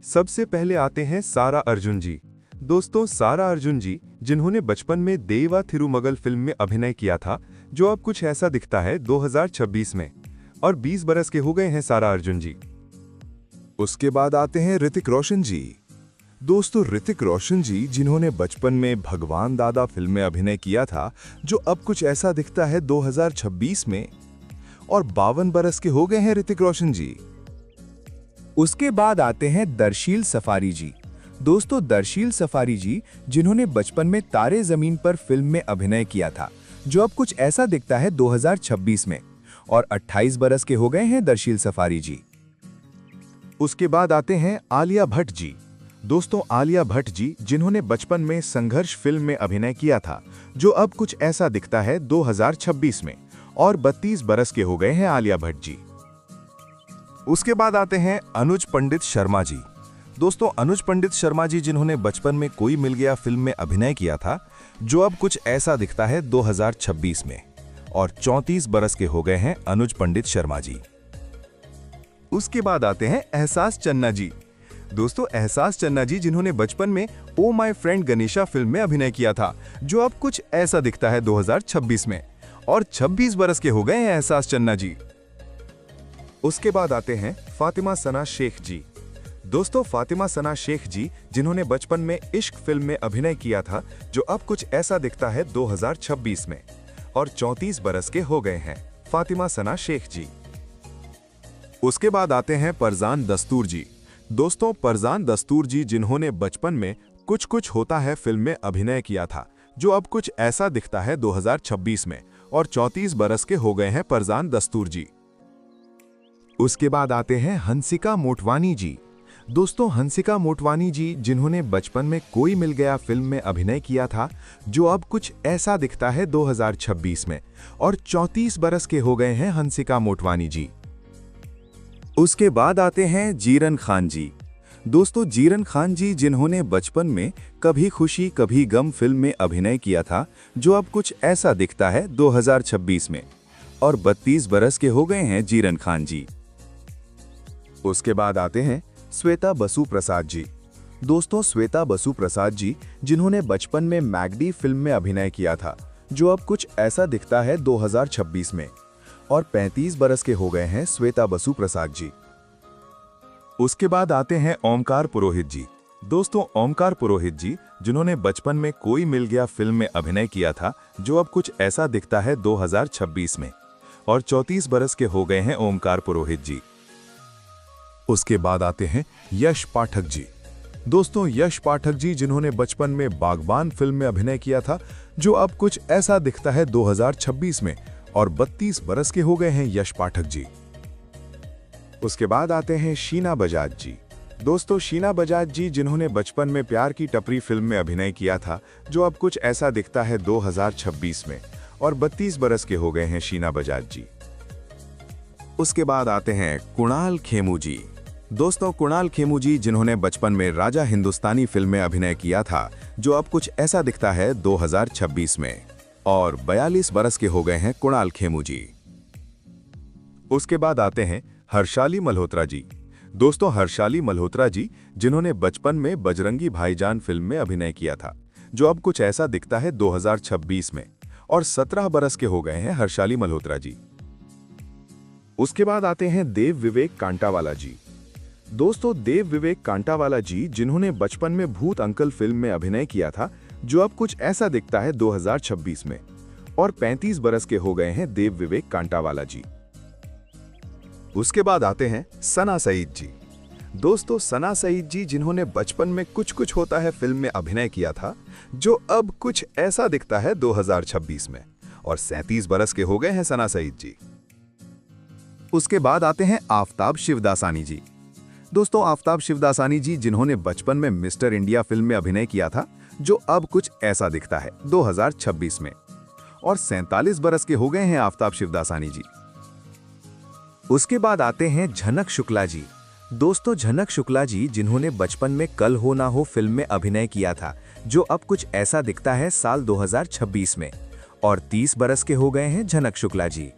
सबसे पहले आते हैं सारा अर्जुन जी। दोस्तों, सारा अर्जुन जी जिन्होंने बचपन में देवा थिरुमगल फिल्म में अभिनय किया था, जो अब कुछ ऐसा दिखता है 2026 में, और 20 बरस के हो गए हैं सारा अर्जुन जी। उसके बाद आते हैं ऋतिक रोशन जी। दोस्तों, ऋतिक रोशन जी जिन्होंने बचपन में भगवान दादा फिल्म में अभिनय किया था, जो अब कुछ ऐसा दिखता है 2026 में, और 52 बरस के हो गए हैं ऋतिक रोशन जी। उसके बाद आते हैं दरशील सफारी जी। दोस्तों, दरशील सफारी जी जिन्होंने बचपन में तारे जमीन पर फिल्म में अभिनय किया था, जो अब कुछ ऐसा दिखता है 2026 में, और 28 बरस के हो गए हैं दरशील सफारी जी। उसके बाद आते हैं आलिया भट्ट जी। दोस्तों, आलिया भट्ट जी जिन्होंने बचपन में संघर्ष फिल्म में अभिनय किया था, जो अब कुछ ऐसा दिखता है 2026 में, और 32 बरस के हो गए हैं आलिया भट्ट जी। उसके बाद आते हैं अनुज पंडित शर्मा जी। दोस्तों, अनुज पंडित शर्मा जी जिन्होंने बचपन में कोई मिल गया फिल्म में अभिनय किया था, जो अब कुछ ऐसा दिखता है 2026 में, और 34 बरस के हो गए हैं अनुज पंडित शर्मा जी। उसके बाद आते हैं एहसास चन्ना जी। दोस्तों, एहसास चन्ना जी जिन्होंने बचपन में oh my friend Ganesha film में अभिनय किया था, जो अब कुछ ऐसा दिखता है 2026 में, और 26 बरस के हो गए हैं एहसास चन्ना जी। उसके बाद आते हैं फातिमा सना शेख जी। दोस्तों, फातिमा सना शेख जी जिन्होंने बचपन में इश्क फिल्म में अभिनय किया था, जो अब कुछ ऐसा दिखता है 2026 में, और 34 बरस के हो गए हैं फातिमा सना शेख जी। उसके बाद आते हैं परजान दस्तूर जी। दोस्तों, परजान दस्तूर जी जिन्होंने बचपन में कुछ कुछ होता है फिल्म में अभिनय किया था, जो अब कुछ ऐसा दिखता है 2026 में, और 34 बरस के हो गए हैं परजान दस्तूर जी। उसके बाद आते हैं हंसिका मोटवानी जी। दोस्तों, हंसिका मोटवानी जी जिन्होंने बचपन में कोई मिल गया फिल्म में अभिनय किया था, जो अब कुछ ऐसा दिखता है 2026 में, और 34 बरस के हो गए हैं हंसिका मोटवानी जी। उसके बाद आते हैं जीरन खान जी। दोस्तों, जीरन खान जी जिन्होंने बचपन में कभी खुशी कभी गम फिल्म में अभिनय किया था, जो अब कुछ ऐसा दिखता है 2026 में, और 32 बरस के हो गए हैं जीरन खान जी। उसके बाद आते हैं श्वेता बसु प्रसाद जी। दोस्तों, श्वेता बसु प्रसाद जी जिन्होंने बचपन में मैगडी फिल्म में अभिनय किया था, जो अब कुछ ऐसा दिखता है 2026 में, और 35 बरस के हो गए हैं श्वेता बसु प्रसाद जी। उसके बाद आते हैं ओमकार पुरोहित जी। दोस्तों, ओमकार पुरोहित जी जिन्होंने बचपन में कोई मिल गया फिल्म में अभिनय किया था, जो अब कुछ ऐसा दिखता है 2026 में, और 34 बरस के हो गए हैं ओमकार पुरोहित जी। उसके बाद आते हैं यश पाठक जी। दोस्तों, यश पाठक जी जिन्होंने बचपन में बागबान फिल्म में अभिनय किया था, जो अब कुछ ऐसा दिखता है 2026 में, और 32 बरस के हो गए हैं यश पाठक जी। उसके बाद आते हैं शीना बजाज जी। दोस्तों, शीना बजाज जी जिन्होंने बचपन में प्यार की टपरी फिल्म में अभिनय किया था, जो अब कुछ ऐसा दिखता है 2026 में, और 32 बरस के हो गए हैं शीना बजाज जी। उसके बाद आते हैं कुणाल खेमू जी। दोस्तों, कुणाल खेमू जी जिन्होंने बचपन में राजा हिंदुस्तानी फिल्म में अभिनय किया था, जो अब कुछ ऐसा दिखता है 2026 में, और 42 बरस के हो गए हैं कुणाल खेमू जी। उसके बाद आते हैं हर्षाली मल्होत्रा जी। दोस्तों, हर्षाली मल्होत्रा जी जिन्होंने बचपन में बजरंगी भाईजान फिल्म में अभिनय किया था, जो अब कुछ ऐसा दिखता है 2026 में, और 17 बरस के हो गए हैं हर्षाली मल्होत्रा जी। उसके बाद आते हैं देव विवेक कांटावाला जी। दोस्तों, देव विवेक कांटावाला जी जिन्होंने बचपन में भूत अंकल फिल्म में अभिनय किया था, जो अब कुछ ऐसा दिखता है 2026 में, और 35 बरस के हो गए हैं देव विवेक कांटावाला जी। उसके बाद आते हैं सना सईद जी। दोस्तों, सना सईद जी जिन्होंने बचपन में कुछ कुछ होता है फिल्म में अभिनय किया था, जो अब कुछ ऐसा दिखता है 2026 में, और 37 बरस के हो गए हैं सना सईद जी। उसके बाद आते हैं आफताब शिवदासानी जी। दोस्तों, आफताब शिवदासानी जी जिन्होंने बचपन में मिस्टर इंडिया फिल्म में अभिनय किया था, जो अब कुछ ऐसा दिखता है 2026 में, और 47 बरस के हो गए हैं आफताब शिवदासानी जी। उसके बाद आते हैं झनक शुक्ला जी। दोस्तों, झनक शुक्ला जी जिन्होंने बचपन में कल हो ना हो फिल्म में अभिनय किया था, जो अब कुछ ऐसा दिखता है साल 2026 में, और 30 बरस के हो गए हैं झनक शुक्ला जी।